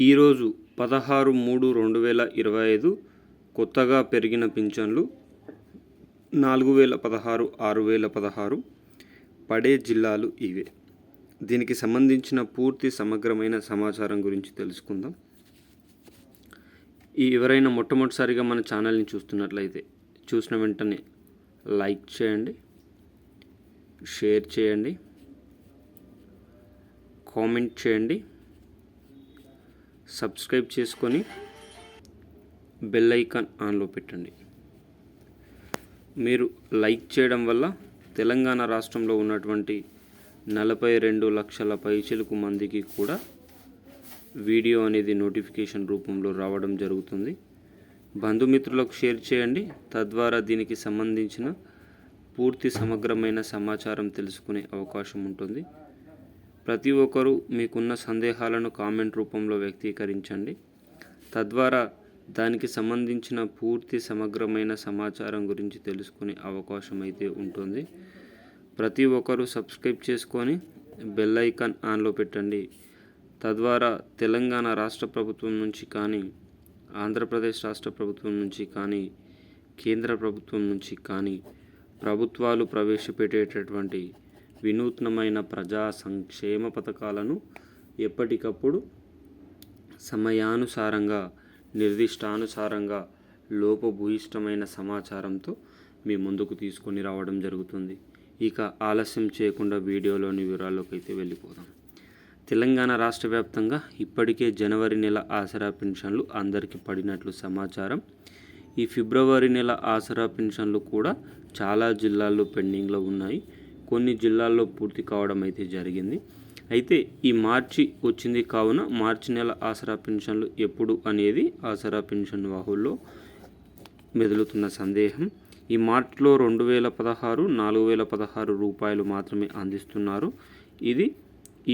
ఈరోజు 16/3/2025 కొత్తగా పెరిగిన పింఛన్లు 4016, 6016 పడే జిల్లాలు ఇవే. దీనికి సంబంధించిన పూర్తి సమగ్రమైన సమాచారం గురించి తెలుసుకుందాం. ఎవరైనా మొట్టమొదటిసారిగా మన ఛానల్ని చూస్తున్నట్లయితే చూసిన వెంటనే లైక్ చేయండి, షేర్ చేయండి, కామెంట్ చేయండి, సబ్స్క్రైబ్ చేసుకొని బెల్ ఐకాన్ ఆన్లో పెట్టండి. మీరు లైక్ చేయడం వల్ల తెలంగాణ రాష్ట్రంలో ఉన్నటువంటి 42 లక్షల పైచిలుకు మందికి కూడా వీడియో అనేది నోటిఫికేషన్ రూపంలో రావడం జరుగుతుంది. బంధుమిత్రులకు షేర్ చేయండి. తద్వారా దీనికి సంబంధించిన పూర్తి సమగ్రమైన సమాచారం తెలుసుకునే అవకాశం ఉంటుంది. ప్రతి ఒక్కరూ మీకున్న సందేహాలను కామెంట్ రూపంలో వ్యక్తీకరించండి. తద్వారా దానికి సంబంధించిన పూర్తి సమగ్రమైన సమాచారం గురించి తెలుసుకునే అవకాశం అయితే ఉంటుంది. ప్రతి ఒక్కరూ సబ్స్క్రైబ్ చేసుకొని బెల్ ఐకాన్ ఆన్లో పెట్టండి. తద్వారా తెలంగాణ రాష్ట్ర ప్రభుత్వం నుంచి కానీ, ఆంధ్రప్రదేశ్ రాష్ట్ర ప్రభుత్వం నుంచి కానీ, కేంద్ర ప్రభుత్వం నుంచి కానీ ప్రభుత్వాలు ప్రవేశపెట్టేటటువంటి వినూత్నమైన ప్రజా సంక్షేమ పథకాలను ఎప్పటికప్పుడు సమయానుసారంగా, నిర్దిష్టానుసారంగా లోపభూయిష్టమైన సమాచారంతో మీ ముందుకు తీసుకొని రావడం జరుగుతుంది. ఇక ఆలస్యం చేయకుండా వీడియోలోని వివరాల్లోకి అయితే వెళ్ళిపోదాం. తెలంగాణ రాష్ట్ర వ్యాప్తంగా ఇప్పటికే జనవరి నెల ఆసరా పెన్షన్లు అందరికీ పడినట్లు సమాచారం. ఈ ఫిబ్రవరి నెల ఆసరా పెన్షన్లు కూడా చాలా జిల్లాల్లో పెండింగ్లో ఉన్నాయి. కొన్ని జిల్లాల్లో పూర్తి కావడం అయితే జరిగింది. అయితే ఈ మార్చి వచ్చింది కావున మార్చి నెల ఆసరా పెన్షన్లు ఎప్పుడు అనేది ఆసరా పెన్షన్ వాహుల్లో మెదులుతున్న సందేహం. ఈ మార్చిలో 2016, 4016 రూపాయలు మాత్రమే అందిస్తున్నారు. ఇది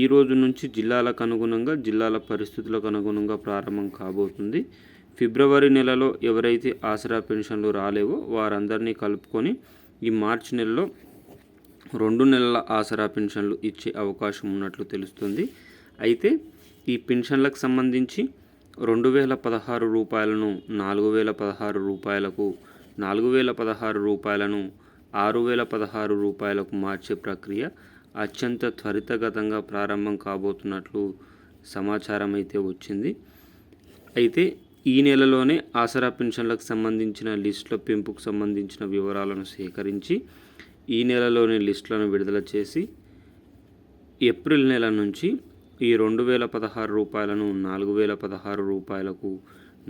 ఈ రోజు నుంచి జిల్లాలకు అనుగుణంగా, జిల్లాల పరిస్థితులకు అనుగుణంగా ప్రారంభం కాబోతుంది. ఫిబ్రవరి నెలలో ఎవరైతే ఆసరా పెన్షన్లు రాలేవో వారందరినీ కలుపుకొని ఈ మార్చి నెలలో 2 నెలల ఆసరా పెన్షన్లు ఇచ్చే అవకాశం ఉన్నట్లు తెలుస్తుంది. అయితే ఈ పెన్షన్లకు సంబంధించి 2016 రూపాయలను 4016 రూపాయలకు, 4016 రూపాయలను 6016 రూపాయలకు మార్చే ప్రక్రియ అత్యంత త్వరితగతంగా ప్రారంభం కాబోతున్నట్లు సమాచారం అయితే వచ్చింది. అయితే ఈ నెలలోనే ఆసరా పెన్షన్లకు సంబంధించిన లిస్టుల పెంపుకు సంబంధించిన వివరాలను సేకరించి ఈ నెలలోని లిస్టులను విడుదల చేసి ఏప్రిల్ నెల నుంచి ఈ 2016 రూపాయలను 4016 రూపాయలకు,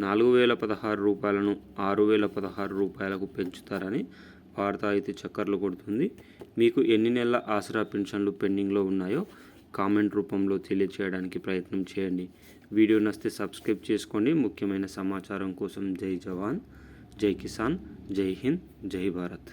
4016 రూపాయలను 6016 రూపాయలకు పెంచుతారని వార్త అయితే చక్కర్లు కొడుతుంది. మీకు ఎన్ని నెలల ఆసరా పెన్షన్లు పెండింగ్లో ఉన్నాయో కామెంట్ రూపంలో తెలియచేయడానికి ప్రయత్నం చేయండి. వీడియో నచ్చితే సబ్స్క్రైబ్ చేసుకోండి. ముఖ్యమైన సమాచారం కోసం జై జవాన్, జై కిసాన్, జై హింద్, జై భారత్.